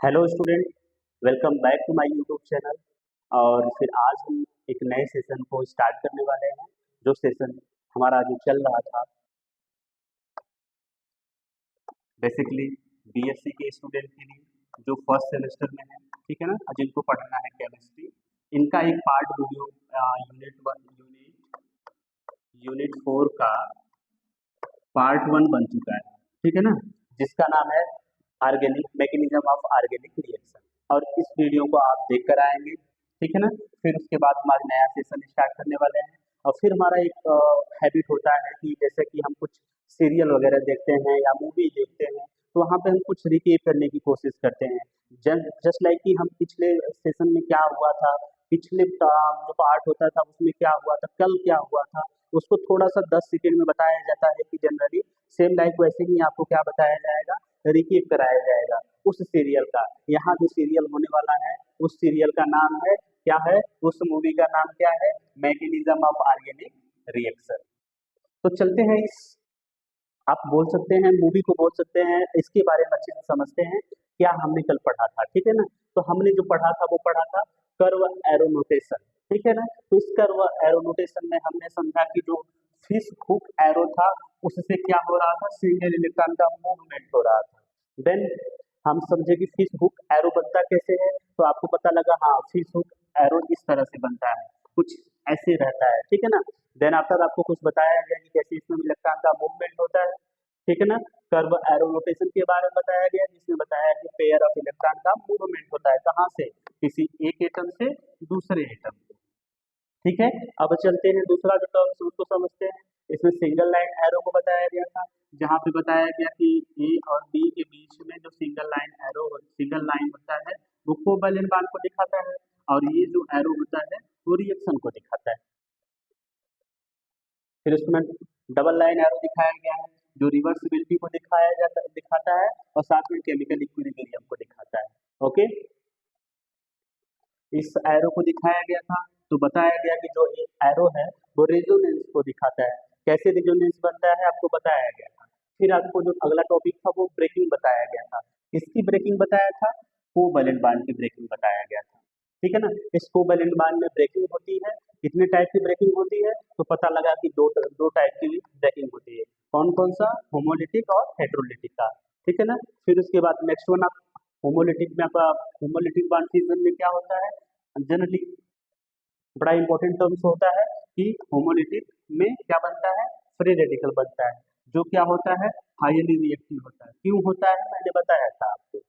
Hello student, welcome back to my YouTube channel. और फिर आज हम एक नए सेशन को स्टार्ट करने वाले हैं। जो सेशन हमारा जो चल रहा था बेसिकली बीएससी के स्टूडेंट के लिए जो फर्स्ट सेमेस्टर में है, ठीक है ना, जिनको पढ़ना है केमिस्ट्री, इनका एक पार्ट वीडियो यूनिट 4 का पार्ट 1 बन चुका है, ठीक है ना, जिसका नाम है organic mechanism of organic reaction. और इस वीडियो को आप देख कर आएंगे, ठीक है ना। फिर उसके बाद हमारा नया सेशन स्टार्ट करने वाले हैं। और फिर हमारा एक हैबिट होता है कि जैसे कि हम कुछ सीरियल वगैरह देखते हैं या मूवी देखते हैं, तो वहाँ पे हम कुछ रिकेप करने की कोशिश करते हैं। जस्ट लाइक कि हम पिछले सेशन में क्या हुआ था, पिछले जो पार्ट होता था उसमें क्या हुआ था, कल क्या हुआ था, उसको थोड़ा सा 10 सेकेंड में बताया जाता है कि जनरली सेम लाइक वैसे ही आपको क्या बताया जाएगा, रिकेप कराया जाएगा उस सीरियल का। यहाँ जो सीरियल होने वाला है उस सीरियल का नाम है क्या है, उस मूवी का नाम क्या है, मैकेनिज्म ऑफ ऑर्गेनिक रिएक्शन। तो चलते हैं इस, आप बोल सकते हैं मूवी को, बोल सकते हैं इसके बारे में अच्छे से समझते हैं क्या हमने कल पढ़ा था, ठीक है ना। तो हमने जो पढ़ा था वो पढ़ा था कर्व एरो नोटेशन, ठीक है ना। तो इस कर्व एरो नोटेशन में हमने समझा कि जो फिश हुक एरो था उससे क्या हो रहा था, सिंगल इलेक्ट्रॉन का मूवमेंट हो रहा था। देन हम समझे कि फिश हुक एरो बनता कैसे है, तो आपको पता लगा हाँ, फिश हुक एरो इस तरह से बनता है, कुछ ऐसे रहता है, ठीक है ना। देन आफ्टर आपको कुछ बताया गया कि कैसे इसमें इलेक्ट्रॉन का मूवमेंट होता है, ठीक है ना। कर्व एरो रोटेशन के बारे में बताया गया, जिसमें बताया कि पेयर ऑफ इलेक्ट्रॉन का मूवमेंट होता है कहाँ से, किसी एक एटम से दूसरे एटम, ठीक है। अब चलते हैं दूसरा जो टर्म्स उसको समझते हैं। इसमें सिंगल लाइन एरो को बताया गया था, जहाँ पे बताया गया कि ए और बी के बीच में जो सिंगल लाइन होता है वो कोवैलेंट बॉन्ड को दिखाता है, और ये जो एरो होता है वो रिएक्शन को दिखाता है। फिर उसमें डबल लाइन एरो दिखाया गया है जो रिवर्सिबिलिटी को दिखाता है, और साथ में केमिकल इक्विलिब्रियम को दिखाता है। ओके, इस एरो को दिखाया गया था, तो बताया गया कि जो ये एरो है वो रेजोनेंस को दिखाता है। कैसे रेजोनेंस बनता है आपको बताया गया था। फिर आपको जो अगला टॉपिक था वो ब्रेकिंग बताया गया था। किसकी ब्रेकिंग बताया था, कोवैलेंट बॉन्ड की ब्रेकिंग बताया गया था, ठीक है ना। इस कोवैलेंट बॉन्ड में ब्रेकिंग होती है, कितने टाइप की ब्रेकिंग होती है, तो पता लगा कि दो टाइप की ब्रेकिंग होती है। कौन कौन सा, होमोलिटिक और हेटेरोलिटिक का, ठीक है ना। फिर उसके बाद नेक्स्ट वन आप होमोलिटिक में, आपका होमोलिटिक बॉन्ड फ्यूजन में क्या होता है, जनरली बड़ा इंपॉर्टेंट टर्म्स होता है कि होमोलिटिक में क्या बनता है, फ्री रेडिकल बनता है, जो क्या होता है, हाईली रिएक्टिव होता है। क्यों होता है मैंने बताया था आपको।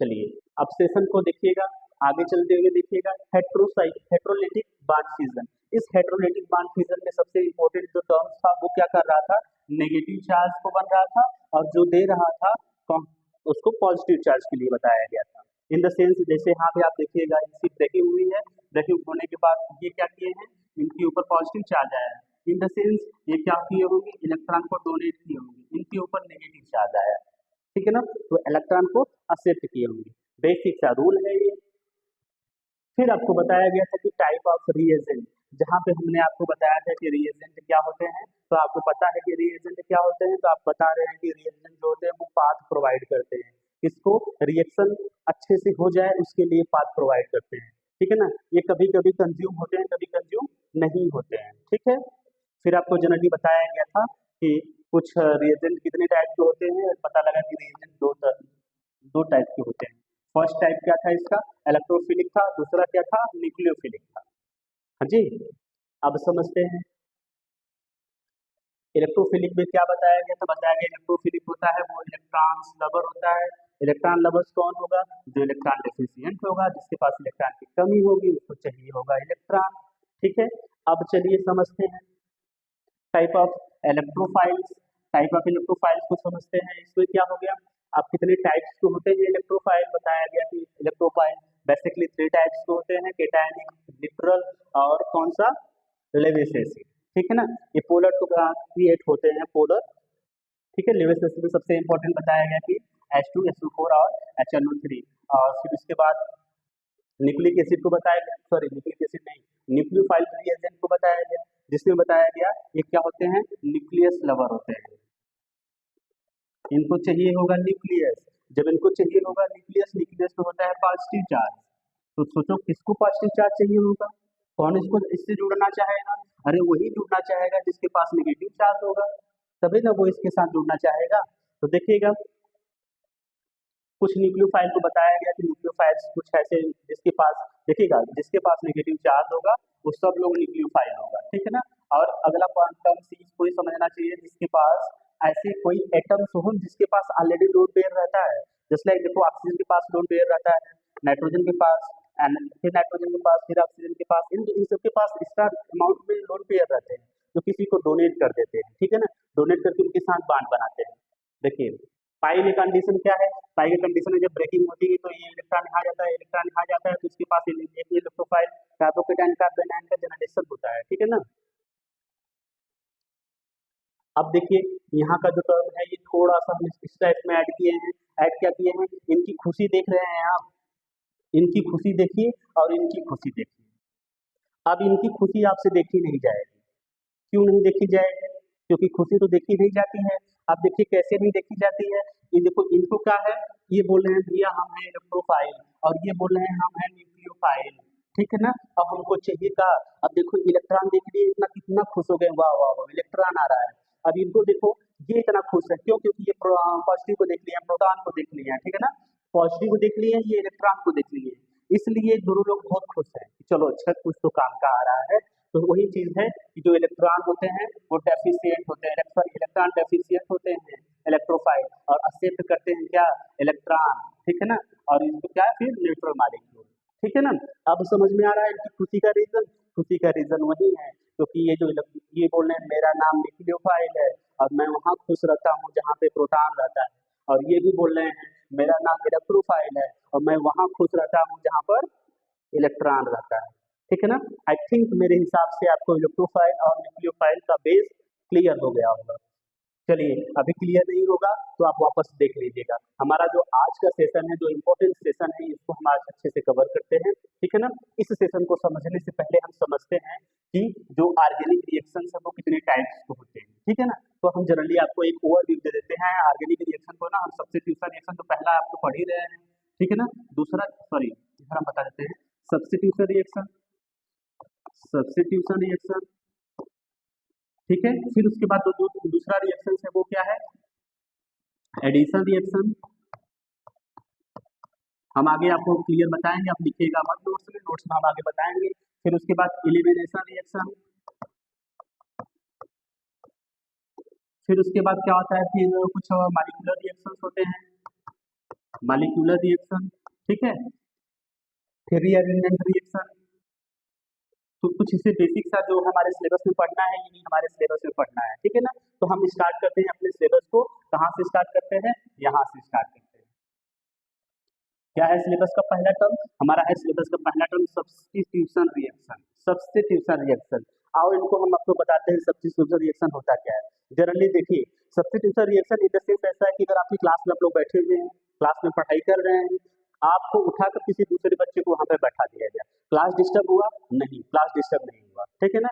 चलिए अब सेशन को देखिएगा, आगे चलते हुए देखिएगा हेट्रोलिटिक बॉन्ड फ्यूजन। इस हेट्रोलिटिक बॉन्ड फ्यूजन में सबसे इंपॉर्टेंट जो टर्म्स था वो क्या कर रहा था, नेगेटिव चार्ज को बन रहा था, और जो दे रहा था उसको पॉजिटिव चार्ज के लिए बताया गया था। इन द सेंस जैसे यहाँ पे आप देखिएगा इसकी ब्रेकिंग हुई है, ब्रेकिंग होने के बाद ये क्या किए हैं, इनके ऊपर पॉजिटिव चार्ज आया है। इन द सेंस ये क्या किए होंगे, इलेक्ट्रॉन को डोनेट किए होंगे, इनके ऊपर नेगेटिव चार्ज आया है, ठीक है ना। तो इलेक्ट्रॉन को एक्सेप्ट किए होंगे, बेसिक सा रूल है ये। फिर आपको बताया गया था कि टाइप ऑफ रिएजेंट, जहाँ पे हमने आपको बताया था कि रिएजेंट क्या होते हैं, तो आपको पता है कि रिएजेंट क्या होते हैं, तो आप बता रहे हैं कि रिएजेंट जो होते हैं वो पाथ प्रोवाइड करते हैं, किसको, रिएक्शन अच्छे से हो जाए उसके लिए पाथ प्रोवाइड करते हैं, ठीक है ना। ये कभी कभी कंज्यूम होते हैं, कभी कंज्यूम नहीं होते हैं, ठीक है। फिर आपको जनरली बताया गया था कि कुछ रिएजेंट कितने टाइप के होते हैं, पता लगा कि रिएजेंट दो टाइप के होते हैं। फर्स्ट टाइप क्या था इसका, इलेक्ट्रोफिलिक था, दूसरा क्या था, न्यूक्लियोफिलिक था। हाँ जी, अब समझते हैं इलेक्ट्रोफिलिक में क्या बताया गया था। बताया गया इलेक्ट्रोफिलिक होता है वो इलेक्ट्रॉन लवर होता है। इलेक्ट्रॉन लवर्स कौन होगा, जो इलेक्ट्रॉन डेफिशिएंट होगा, जिसके पास इलेक्ट्रॉन की कमी होगी, उसको चाहिए होगा इलेक्ट्रॉन, ठीक है। अब चलिए समझते हैं type of electrophiles. Type of electrophiles को समझते हैं, इसमें क्या हो गया, अब कितने टाइप्स के होते हैं इलेक्ट्रोफाइल, बताया गया कि इलेक्ट्रोफाइल बेसिकली 3 टाइप्स के होते हैं, केटायनिक, न्यूट्रल और कौन सा, लेविस एसिड, ठीक है ना। ये पोलर टू क्रिएट होते हैं, पोलर, ठीक है। लेविस एसिड में सबसे इंपॉर्टेंट बताया गया कि H2SO4 और HNO3। और फिर उसके बाद न्यूक्लिक एसिड को बताया गया, सॉरी न्यूक्लिक एसिड नहीं, न्यूक्लियोफाइल रिएजेंट को बताया गया, जिसमें बताया गया ये क्या होते हैं, न्यूक्लियस लवर होते हैं, इनको चाहिए होगा न्यूक्लियस। जब इनको चाहिए होगा न्यूक्लियस, न्यूक्लियस में होता है पॉजिटिव चार्ज, तो सोचो किसको पॉजिटिव चार्ज चाहिए होगा, कौन इसको इससे जुड़ना चाहेगा? अरे वही जुड़ना चाहेगा जिसके पास नेगेटिव चार्ज होगा, तभी ना वो इसके साथ जुड़ना चाहेगा। तो देखिएगा कुछ न्यूक्लियोफाइल को बताया गया कि न्यूक्लियोफाइल्स कुछ ऐसे जिसके पास, देखिएगा जिसके पास नेगेटिव चार्ज होगा वो सब लोग न्यूक्लियोफाइल होगा, ठीक है ना। और अगला टर्म सी को ही समझना चाहिए, जिसके पास ऐसे कोई एटम्स हो जिसके पास ऑलरेडी लोन पेयर रहता है, जैसे लाइक देखो ऑक्सीजन के पास लोन पेयर रहता है, नाइट्रोजन के पास, एंड फिर नाइट्रोजन के पास, फिर ऑक्सीजन के पास, इन सबके पास इसका अमाउंट में लोन पेयर रहते हैं, तो किसी को डोनेट कर देते हैं, ठीक है ना, डोनेट करके उनके साथ बांड बनाते हैं। देखिए पाई में कंडीशन क्या है, पाई की कंडीशन में जब ब्रेकिंग होती है तो ये इलेक्ट्रॉन यहाँ जाता है, इलेक्ट्रॉन यहाँ जाता है, तो इसके पास इलेक्ट्रोफाइल कार्बोकेटाइन कार्बोनाइन का जनरेशन होता है, ठीक है ना। अब देखिए यहाँ का जो टर्म है ये थोड़ा सा हम इस टाइप में ऐड किए हैं, ऐड क्या किए हैं, इनकी खुशी देख रहे हैं आप, इनकी खुशी देखिए और इनकी खुशी देखिए। अब इनकी खुशी आपसे देखी नहीं जाएगी, क्यों नहीं देखी जाएगी? क्योंकि खुशी तो देखी नहीं जाती है। अब देखिए कैसे नहीं देखी जाती है, ये देखो इनको क्या है, ये बोल रहे हैं भैया हम हैं इलेक्ट्रोफाइल, और ये बोल रहे हैं हम हैं न्यूक्लियोफाइल, ठीक है ना। अब हमको चाहिए का, अब देखो इलेक्ट्रॉन देख लिए इतना कितना खुश हो गए, वाह वाह वाह इलेक्ट्रॉन आ रहा है। अब इनको देखो ये इतना खुश है, क्यों? क्योंकि ये पॉजिटिव को देख लिया, प्रोटॉन को देख लिया, ठीक है ना, पॉजिटिव को देख लिए, ये इलेक्ट्रॉन को देख लिए, इसलिए दोनों लोग बहुत खुश हैं, चलो अच्छा कुछ तो काम का आ रहा है। तो वही चीज है कि जो इलेक्ट्रॉन होते हैं वो डेफिशिएंट होते हैं, इलेक्ट्रॉन डेफिशिएंट होते हैं इलेक्ट्रोफाइल, और एक्सेप्ट करते हैं क्या, इलेक्ट्रॉन, ठीक है ना, और इनको क्या फिर न्यूट्रल मॉलिक्यूल, ठीक है ना। अब समझ में आ रहा है इनकी खुशी का रीजन, खुशी का रीजन वही है क्योंकि ये जो ये बोल रहे हैं मेरा नाम न्यूक्लियोफाइल है और मैं वहाँ खुश रहता हूँ जहाँ पे प्रोटॉन रहता है, और ये भी बोल रहे हैं मेरा नाम इलेक्ट्रोफाइल है और मैं वहाँ खुश रहता हूँ जहाँ पर इलेक्ट्रॉन रहता है, ठीक है ना। आई थिंक मेरे हिसाब से आपको इलेक्ट्रोफाइल और न्यूक्लियोफाइल का बेस क्लियर हो गया होगा। चलिए अभी क्लियर नहीं होगा तो आप वापस देख लीजिएगा, हमारा जो आज का सेशन है, जो इम्पोर्टेंट सेशन है, इसको हम आज अच्छे से कवर करते हैं, ठीक है ना। इस सेशन को समझने से पहले हम समझते हैं कि जो ऑर्गेनिक रिएक्शन है वो कितने टाइप्स के होते हैं, ठीक है ना। तो हम जनरली आपको एक ओवरव्यू दे देते हैं ऑर्गेनिक रिएक्शन को ना, हम सब्स्टिट्यूशन रिएक्शन तो पहला आपको पढ़ ही रहे हैं, ठीक है ना। दूसरा सॉरी हम बता देते हैं सब्स्टिट्यूशन रिएक्शन, सब्स्टिट्यूशन रिएक्शन, ठीक है। फिर उसके बाद दूसरा रिएक्शन है वो क्या है, एडिशन रिएक्शन, हम आगे आपको क्लियर बताएंगे, आप लिखिएगा मत नोट्स में हम आगे बताएंगे। फिर उसके बाद एलिमिनेशन रिएक्शन, फिर उसके बाद क्या होता है, फिर कुछ मॉलिक्यूलर रिएक्शंस होते हैं, मॉलिक्यूलर रिएक्शन, ठीक है। फिर रीअरेंजमेंट रिएक्शन, तो कुछ इससे बेसिक सा जो हमारे सिलेबस में पढ़ना है ये हमारे सिलेबस में पढ़ना है, ठीक है ना। तो हम स्टार्ट करते हैं अपने सिलेबस को, कहाँ से स्टार्ट करते हैं, यहाँ से स्टार्ट करते हैं। क्या है सिलेबस का पहला टर्म, हमारा है सिलेबस का पहला term substitution reaction, substitution reaction. आओ इनको हम आपको बताते हैं सब्स्टिट्यूशन रिएक्शन होता क्या है। जनरली देखिए substitution reaction in the sense ऐसा है कि अगर आपकी क्लास में आप लोग बैठे हुए हैं, क्लास में पढ़ाई कर रहे हैं, आपको उठाकर किसी दूसरे बच्चे को वहां पे बैठा दिया गया, क्लास डिस्टर्ब हुआ नहीं, क्लास डिस्टर्ब नहीं हुआ, ठीक है ना।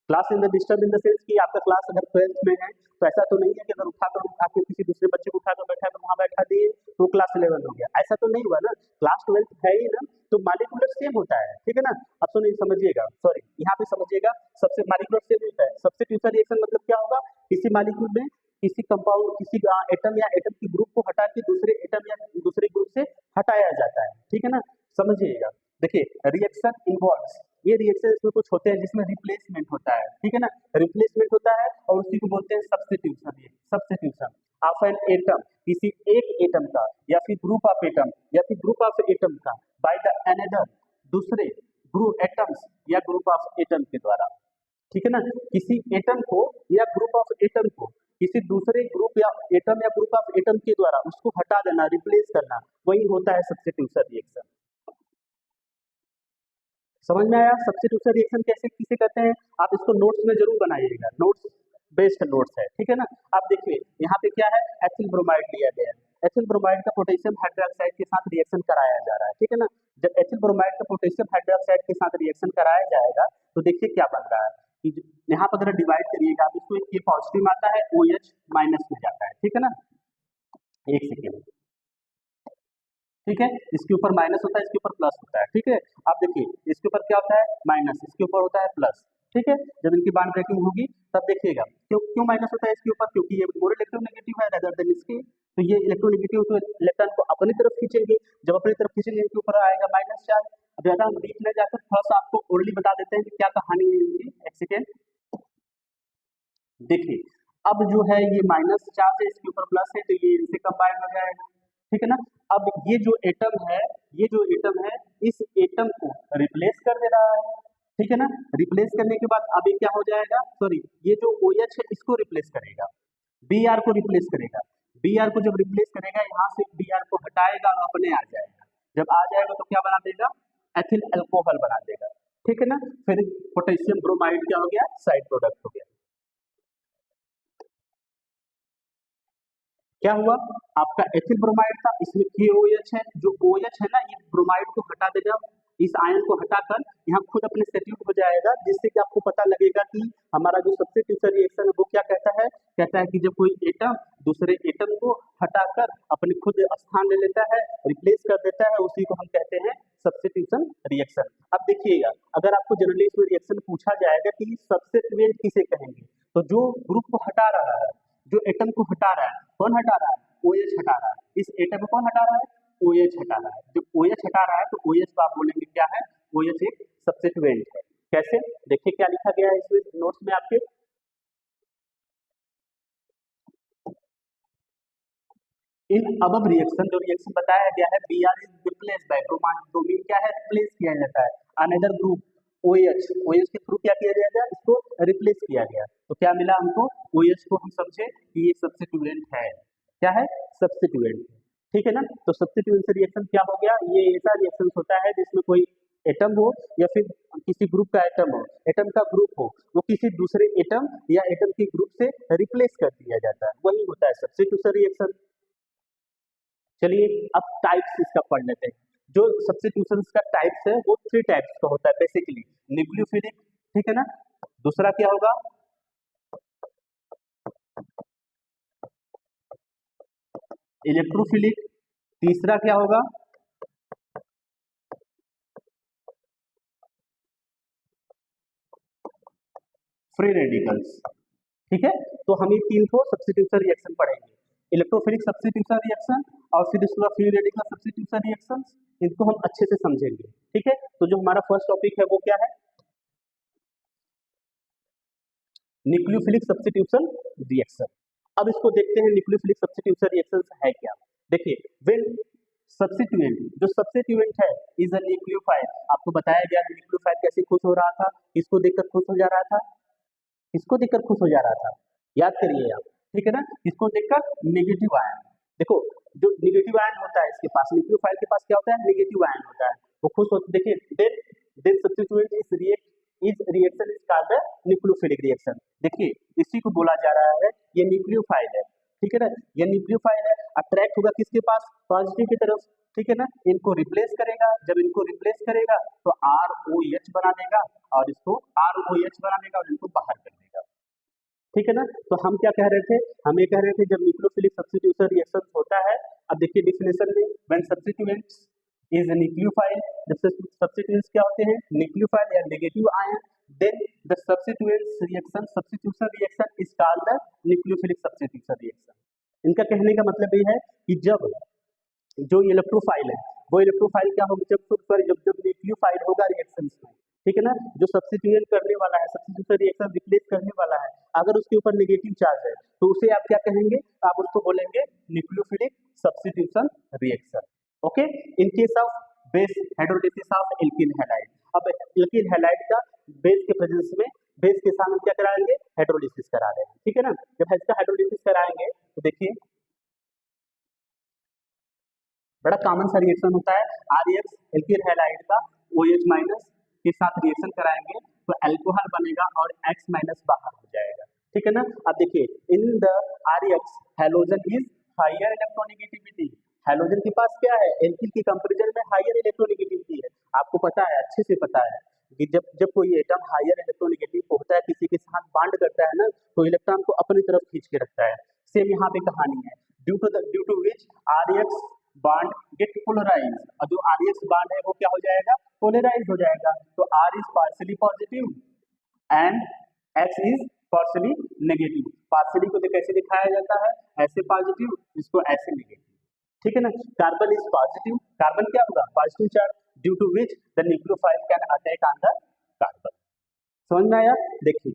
Class in the disturb in the sense कि आपका क्लास अगर 12th में है तो ऐसा तो नहीं है कि अगर उठाकर किसी दूसरे बच्चे को उठाकर वहां बैठा दिए तो क्लास 11 हो गया, ऐसा तो नहीं हुआ ना। क्लास 12th है ही ना, तो मॉलिक्यूलर सेम होता है, ठीक है ना। अब सुनिए समझिएगा, सॉरी यहाँ पे समझिएगा, सबसे मॉलिक्यूलर सेम होता है। सब्स्टिट्यूशन रिएक्शन मतलब क्या होगा, किसी मॉलिक्यूल में किसी कंपाउंड, किसी एटम या एटम की ग्रुप को हटा के दूसरे एटम या दूसरे ग्रुप से हटाया जाता है, ठीक है ना। समझिएगा, देखिए रिएक्शन इन्वॉल्व्स, ये रिएक्शन इसमें कुछ होते हैं जिसमें रिप्लेसमेंट होता है, ठीक है ना, रिप्लेसमेंट होता है और उसी को बोलते हैं substitution. Substitution of an atom, किसी एक एटम का या फिर ग्रुप ऑफ एटम या फिर ग्रुप ऑफ एटम का बाय द अनदर, दूसरे ग्रुप एटम्स या ग्रुप ऑफ एटम के द्वारा, ठीक है ना। किसी एटम को या ग्रुप ऑफ एटम को किसी दूसरे ग्रुप या एटम या ग्रुप ऑफ एटम के द्वारा उसको हटा देना, रिप्लेस करना, वही होता है सब्स्टिट्यूशन रिएक्शन। समझ में आया सब्स्टिट्यूशन रिएक्शन कैसे किसे कहते हैं, आप इसको नोट्स में जरूर बनाइएगा, नोट्स बेस्ड नोट्स है, ठीक है ना। आप देखिए यहाँ पे क्या है, एथिल ब्रोमाइड लिया गया है, एथिल ब्रोमाइड का पोटेशियम हाइड्रोक्साइड के साथ रिएक्शन कराया जा रहा है, ठीक है ना। जब एथिल ब्रोमाइड का पोटेशियम हाइड्रोक्साइड के साथ रिएक्शन कराया जाएगा तो देखिए क्या बन रहा है कि यहाँ पर अगर डिवाइड करिएगा आप इसको, ये पॉजिटिव आता है, OH माइनस में जाता है, ठीक है ना। एक सेकेंड, ठीक है, इसके ऊपर माइनस होता है, इसके ऊपर प्लस होता है। ठीक है, आप देखिए इसके ऊपर क्या होता है माइनस, इसके ऊपर होता है प्लस। ठीक है, जब इनकी बॉन्ड ब्रेकिंग होगी तब देखिएगा क्यों क्यों माइनस होता है इसके ऊपर, क्योंकि ये मोर इलेक्ट्रोनेगेटिव है रेदर देन इसके, तो ये इलेक्ट्रोनेगेटिव तो इलेक्ट्रॉन को अपनी तरफ खींचेंगे, जब अपनी तरफ खींचेंगे इनके ऊपर आएगा माइनस चार्ज। अब ज्यादा हम डीप में जाकर थोड़ा सा आपको ओरली बता देते हैं कि क्या कहानी है इनकी। एक सेकेंड, देखिए अब जो है ये माइनस चार्ज है, इसके ऊपर प्लस है, तो ये इनसे कंबाइन हो जाएगा। ठीक है ना, अब ये जो एटम है, ये जो एटम है इस एटम को रिप्लेस कर दे रहा है। ठीक है ना, रिप्लेस करने के बाद अब ये क्या हो जाएगा, सॉरी ये जो OH है इसको रिप्लेस करेगा, Br को रिप्लेस करेगा। Br को जब रिप्लेस करेगा यहाँ से Br को हटाएगा और अपने आ जाएगा, जब आ जाएगा तो क्या बना देगा, एथिल अल्कोहल बना देगा। ठीक है ना, फिर पोटेशियम ब्रोमाइड क्या हो गया, साइड प्रोडक्ट हो गया। क्या हुआ, आपका एथिल ब्रोमाइड था, इसमें KOH है, जो OH है ना ये ब्रोमाइड को हटा देगा, इस आयन को हटाकर यहाँ खुद अपने सेटल हो जाएगा, जिससे कि आपको पता लगेगा कि हमारा जो सब्स्टिट्यूशन रिएक्शन है वो क्या कहता है कि जब कोई एटम दूसरे एटम को हटाकर अपने खुद स्थान ले लेता है, रिप्लेस कर देता है, उसी को हम कहते हैं सब्स्टिट्यूशन रिएक्शन। अब देखिएगा अगर आपको जनरली इसमें रिएक्शन पूछा जाएगा कि सब्स्टिट्यूएंट किसे कहेंगे, तो जो ग्रुप को हटा रहा है, जो एटम को हटा रहा है, कौन हटा रहा है, OH हटा रहा है, इस एटम को कौन हटा रहा है, OH हटा रहा है। जो OH हटा रहा है तो OH को आप बोलेंगे क्या है, OH एक सब्स्टिट्यूएंट है। कैसे, देखिए क्या लिखा गया है इसमें नोट्स में आपके, इन अबव रिएक्शन, जो रिएक्शन बताया गया है Br is replace by bromine, क्या है रिप्लेस किया जाता है अनदर ग्रुप OH के थ्रू क्या किया जाएगा, इसको रिप्लेस किया गया, तो क्या मिला हमको, OH को हम समझे कि ये सब्स्टिट्यूएंट है, क्या है सब्स्टिट्यूएंट। ठीक है ना, तो सब्स्टिट्यूएंट रिएक्शन क्या हो गया, ये ऐसा रिएक्शन होता है जिसमें कोई एटम हो या फिर किसी ग्रुप का एटम हो, एटम का ग्रुप हो, वो किसी दूसरे एटम या एटम के ग्रुप से रिप्लेस कर दिया जाता है, वही होता है सब्स्टिट्यूशन रिएक्शन। चलिए अब टाइप्स इसका पढ़ लेते हैं। जो सब्स्टिट्यूशन का टाइप्स है वो 3 टाइप्स का होता है बेसिकली, न्यूक्लियोफिलिक, ठीक है ना, दूसरा क्या होगा इलेक्ट्रोफिलिक, तीसरा क्या होगा फ्री रेडिकल्स। ठीक है, तो हम ये 3 को सब्स्टिट्यूशन रिएक्शन पढ़ेंगे, इलेक्ट्रोफिलिक सब्स्टिट्यूशन रिएक्शन और फिर इसका फ्री रेडिकल सब्स्टिट्यूशन रिएक्शन, इनको हम अच्छे से समझेंगे। ठीक है, तो जो हमारा फर्स्ट टॉपिक है वो क्या है, न्यूक्लियोफिलिक सब्स्टिट्यूशन रिएक्शन। अब इसको देखते हैं न्यूक्लियोफिलिक सब्स्टिट्यूशन रिएक्शन है क्या। देखिए व्हेन सब्स्टिट्यूएंट, जो सब्स्टिट्यूएंट है इज अ न्यूक्लियोफाइल, आपको बताया गया है न्यूक्लियोफाइल कैसे खुश हो रहा था, किसको देखकर खुश हो जा रहा था, किसको देखकर खुश हो जा रहा था, याद करिए आप। ठीक है ना, किसको देखकर, नेगेटिव आयन। देखो जो नेगेटिव आयन होता है इसके पास, न्यूक्लियोफाइल के पास क्या होता है, नेगेटिव आयन होता है, वो खुश होते, देखिए देन सब्स्टिट्यूएंट इस reaction is called the nucleophilic reaction. देखिए इसी को बोला जा रहा है, ये न्यूक्लियोफाइल है। ठीक है ना, ये न्यूक्लियोफाइल है, अट्रैक्ट होगा किसके पास, पॉजिटिव की तरफ। ठीक है ना, इनको रिप्लेस करेगा, जब इनको रिप्लेस करेगा तो ROH बना देगा और इसको ROH बना देगा और इनको बाहर कर देगा। ठीक है ना, तो हम क्या कह रहे थे, हम ये कह रहे थे जब न्यूक्लियोफिलिक सब्स्टिट्यूशन रिएक्शन होता है, अब देखिए डिफिनेशन में, व्हेन सब्स्टिट्यूएंट्स इज न्यूक्लियोफाइल, जब सब्स्टिट्यूएंट्स क्या होते हैं, न्यूक्लियोफाइल या negative ion, then the substituents reaction, substitution reaction is called the nucleophilic substitution reaction. इनका कहने का मतलब ये है कि जब जो इलेक्ट्रोफाइल है वो इलेक्ट्रोफाइल क्या होगा, जब सॉरी जब जब न्यूक्लियोफाइल होगा रिएक्शंस में, ठीक है ना, जो सब्स्टिट्यूएंट करने वाला है, सब्स्टिट्यूशन रिएक्शन रिप्लेस करने वाला है, अगर उसके ऊपर नेगेटिव चार्ज है तो उसे आप क्या कहेंगे, आप उसको बोलेंगे nucleophilic substitution reaction. Okay, in case of base hydrolysis of alkyl halide, अब एल्किल हैलाइड का बेस के प्रेजेंस में, बेस के साथ हम क्या कराएंगे, हाइड्रोलिसिस करा रहे हैं। ठीक है ना, जब इसका हाइड्रोलिसिस कराएंगे तो देखिए बड़ा कॉमन सा रिएक्शन होता है, RX एल्किल हैलाइड का OH माइनस के साथ रिएक्शन कराएंगे तो अल्कोहल बनेगा और X माइनस बाहर हो जाएगा। ठीक है ना, अब देखिए in the RX halogen is higher electronegativity, halogen के पास क्या है, एल्किल की कंपैरिजन में हायर इलेक्ट्रोनेगेटिविटी है। आपको पता है, अच्छे से पता है कि जब जब कोई एटम हायर इलेक्ट्रोनेगेटिव होता है, किसी के साथ बॉन्ड करता है ना, तो इलेक्ट्रॉन को अपनी तरफ खींच के रखता है। सेम यहाँ पे कहानी है, due to which RX bond get polarise, और जो RX बॉन्ड है वो क्या हो जाएगा, पोलराइज हो जाएगा। तो R is partially positive and X is partially negative. Partially को कैसे दिखाया जाता है, ऐसे पॉजिटिव, इसको ऐसे नेगेटिव, ठीक है ना। कार्बन इज पॉजिटिव, कार्बन क्या होगा, positive charge, due to which the nucleophile can attack on the carbon. समझ में आया। देखिए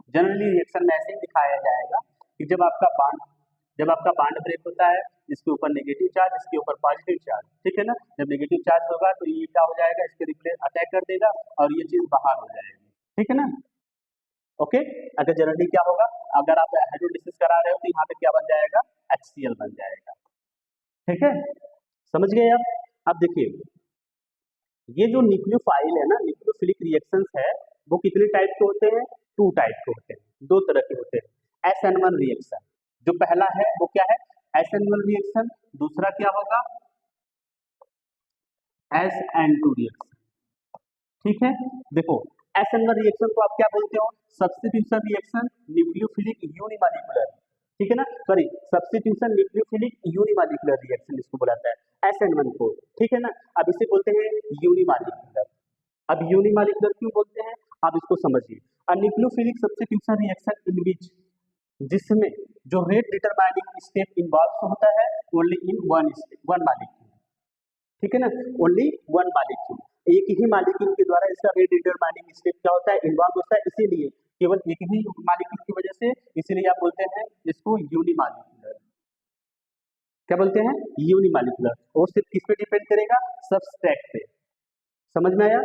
जनरली रिएक्शन में ऐसे ही दिखाया जाएगा कि जब आपका बॉन्ड ब्रेक होता है, इसके ऊपर नेगेटिव चार्ज, इसके ऊपर पॉजिटिव चार्ज, ठीक है ना। जब नेगेटिव चार्ज होगा तो ये क्या हो जाएगा, इसके रिप्लेस अटैक कर देगा और ये चीज बाहर हो जाएगी, ठीक है ना। ओके, अगर जनरली क्या होगा, अगर आप हाइड्रोलिसिस करा रहे हो तो यहाँ पे क्या बन जाएगा, HCl बन जाएगा, ठीक है, समझ गए आप। अब देखिए ये जो न्यूक्लियोफाइल है ना, न्यूक्लियोफिलिक रिएक्शंस है, वो कितने टाइप के होते हैं, 2 टाइप के होते हैं, 2 तरह के होते हैं। SN1 रिएक्शन जो पहला है वो क्या है, SN1 रिएक्शन, दूसरा क्या होगा, SN2 रिएक्शन, ठीक है। देखो SN1 रिएक्शन को आप क्या बोलते हो, सब्स्टिट्यूशन रिएक्शन न्यूक्लियोफिलिक यूनिमॉलिक्यूलर, ठीक है ना, sorry substitution nucleophilic unimolecular reaction इसको बुलाता है SN1 को, ठीक है ना। अब इसे बोलते हैं यूनिमॉलिक्यूलर। अब यूनिमॉलिक्यूलर क्यों बोलते हैं, आप इसको समझिए। अ न्यूक्लियोफिलिक सब्स्टिट्यूशन रिएक्शन इन विच, जिसमें जो रेट डिटरमाइनिंग स्टेप इन्वॉल्व होता है ओनली इन वन मॉलिक्यूल, ठीक है ना, ओनली वन मॉलिक्यूल, एक ही मॉलिक्यूल के द्वारा इसका रेट डिटरमाइनिंग स्टेप क्या होता है, इन्वॉल्व होता है, इसीलिए केवल एक ही मॉलिक्यूल की वजह से, इसीलिए आप बोलते हैं इसको यूनिमॉलिक्यूलर। क्या बोलते हैं, यूनिमॉलिक्यूलर। और सिर्फ किस पे डिपेंड करेगा, सबस्ट्रेट पे। समझ में आया,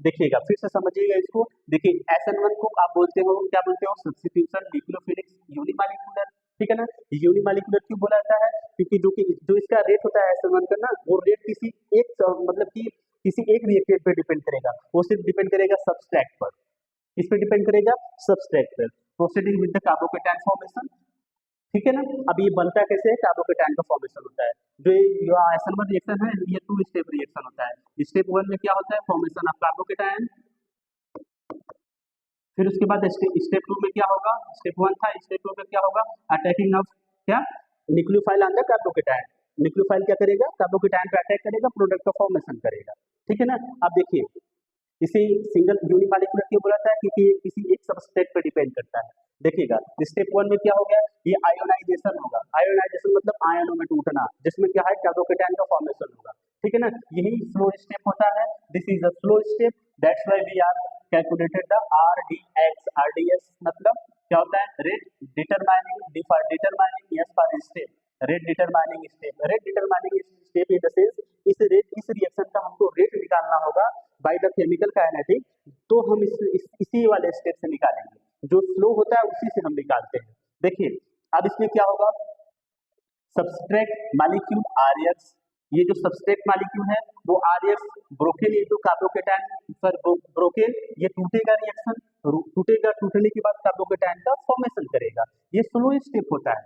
देखिएगा फिर से समझिएगा इसको। देखिए SN1 को आप बोलते हो, क्या बोलते हो, सब्स्टिट्यूशन न्यूक्लियोफिलिक यूनिमॉलिक्यूलर, ठीक है ना। यूनिमॉलिक्यूलर क्यों बोला जाता है, क्योंकि जो इसका रेट होता है SN1 का ना, वो रेट किसी एक मतलब कि किसी एक रिएक्टेंट पे डिपेंड करेगा, वो सिर्फ डिपेंड करेगा सबस्ट्रेट पर। किस पे डिपेंड करेगा, सबस्ट्रेट पर। Proceeding with the carbocation formation, ठीक है ना। अब ये बनता कैसे है, कार्बोकेटायन का फॉर्मेशन होता है। जो SN1 रिएक्शन है ये 2 स्टेप रिएक्शन होता है। स्टेप 1 में क्या होता है, फॉर्मेशन ऑफ कार्बोकेटायन, फिर उसके बाद स्टेप 2 में क्या होगा, स्टेप 1 था, स्टेप 2 में क्या होगा, अटैकिंग ऑफ क्या, nucleophile on the carbocation. Nucleophile क्या करेगा, कार्बोकेटायन पे अटैक करेगा, प्रोडक्ट का फॉर्मेशन करेगा, ठीक है ना। अब देखिए इसे सिंगल यूनिमॉलिक्यूलर क्यों बोला जाता है, क्योंकि ये किसी एक सबस्ट्रेट पर डिपेंड करता है। देखिएगा स्टेप 1 में क्या हो गया, ये आयोनाइजेशन होगा, आयोनाइजेशन मतलब आयनों में टूटना, जिसमें क्या है, कार्बोकेटायन का फॉर्मेशन होगा, ठीक है ना। यही स्लो स्टेप होता है, this is a slow step, that's why we are calculated the RDX। RDS मतलब क्या होता है, rate determining yes for step, rate determining step, rate determining step in the sense इस रिएक्शन का हमको रेट निकालना होगा बाय द केमिकल काइनेटिक, तो हम इसी वाले स्टेप से निकालेंगे, जो स्लो होता है उसी से हम निकालते हैं। देखिए अब इसमें क्या होगा, सबस्ट्रेट मॉलिक्यूल RX, ये जो सबस्ट्रेट मॉलिक्यूल है वो RX broken into carbocation, sir broken, ये टूटेगा, रिएक्शन टूटेगा, टूटने के बाद कार्बोकेटायन का फॉर्मेशन करेगा। ये स्लो स्टेप होता है,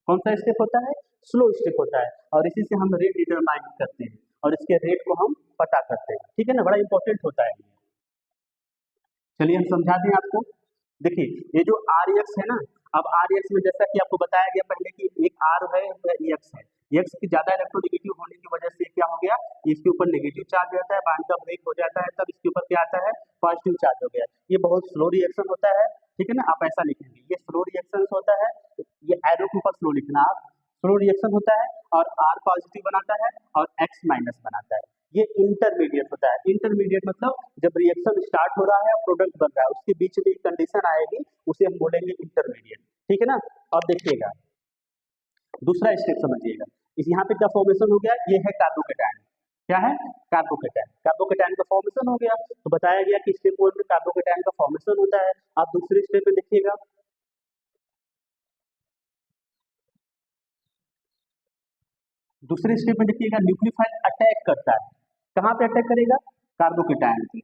कौन सा स्टेप होता है, स्लो स्टेप होता है, और इसी से हम रेट डिटरमाइन करते हैं और इसके रेट को हम पता करते हैं, ठीक है ना, बड़ा इंपॉर्टेंट होता है। चलिए हम समझा दें आपको। देखिए ये जो RX है ना, अब RX में जैसा कि आपको बताया गया पहले कि एक R है, X है, X की ज्यादा इलेक्ट्रोनेगेटिव होने की वजह से क्या हो गया, इसके ऊपर नेगेटिव चार्ज रहता है, बॉन्ड का ब्रेक हो जाता है, तब इसके ऊपर क्या आता है, पॉजिटिव चार्ज हो गया। ये बहुत स्लो रिएक्शन होता है, ठीक है ना, आप ऐसा लिखेंगे, ये स्लो रिएक्शन होता है, ये एरो के ऊपर स्लो लिखना आप, स्लो रिएक्शन होता है और R पॉजिटिव बनाता है और X माइनस बनाता है। ये इंटरमीडिएट होता है, इंटरमीडिएट मतलब जब रिएक्शन स्टार्ट हो रहा है, प्रोडक्ट बन रहा है, उसके बीच में एक कंडीशन आएगी, उसे हम बोलेंगे इंटरमीडिएट, ठीक है ना। अब देखिएगा दूसरा स्टेप समझिएगा, इस यहाँ पे क्या फॉर्मेशन हो गया, ये है कार्बोकेटायन, क्या है, कार्बोकेटायन, कार्बोकेटायन का फॉर्मेशन हो गया। तो बताया गया कि स्टेप 1 में कार्बोकेटायन का फॉर्मेशन होता है। आप दूसरे स्टेप में देखिएगा, दूसरे स्टेप में देखिएगा न्यूक्लियोफाइल अटैक करता है, कहाँ पे अटैक करेगा, कार्बोकेटायन पे,